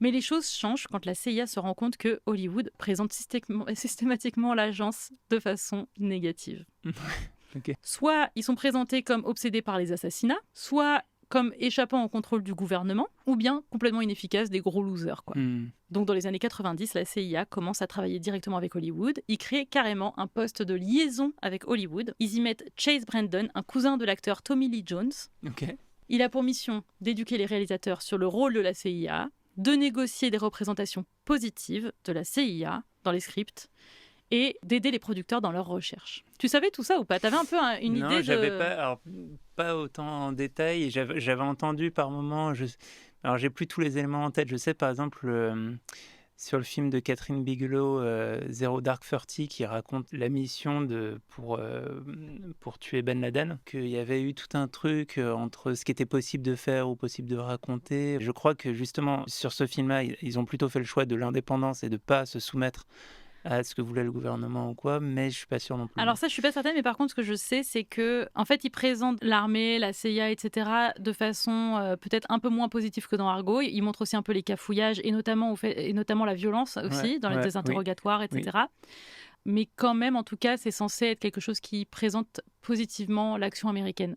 Mais les choses changent quand la CIA se rend compte que Hollywood présente systématiquement l'agence de façon négative. Ok. Soit ils sont présentés comme obsédés par les assassinats, soit comme échappant au contrôle du gouvernement, ou bien complètement inefficaces, des gros losers, quoi. Hmm. Donc dans les années 90, la CIA commence à travailler directement avec Hollywood. Ils créent carrément un poste de liaison avec Hollywood. Ils y mettent Chase Brandon, un cousin de l'acteur Tommy Lee Jones. Ok. Il a pour mission d'éduquer les réalisateurs sur le rôle de la CIA, de négocier des représentations positives de la CIA dans les scripts et d'aider les producteurs dans leurs recherches. Tu savais tout ça ou pas ? T'avais un peu une Non, idée j'avais de... pas, alors, pas autant en détail. Et j'avais entendu par moments. Alors, j'ai plus tous les éléments en tête. Je sais par exemple sur le film de Catherine Bigelow, Zero Dark Thirty, qui raconte la mission pour tuer Ben Laden, qu'il y avait eu tout un truc entre ce qui était possible de faire ou possible de raconter. Je crois que justement sur ce film-là, ils ont plutôt fait le choix de l'indépendance et de pas se soumettre à ce que voulait le gouvernement ou quoi, mais je suis pas sûr non plus. Alors ça, je suis pas certaine, mais par contre, ce que je sais, c'est que, en fait, ils présentent l'armée, la CIA, etc., de façon peut-être un peu moins positive que dans Argo. Ils montrent aussi un peu les cafouillages et notamment la violence Ouais, aussi dans les ouais, oui, interrogatoires, oui. etc. Mais quand même, en tout cas, c'est censé être quelque chose qui présente positivement l'action américaine.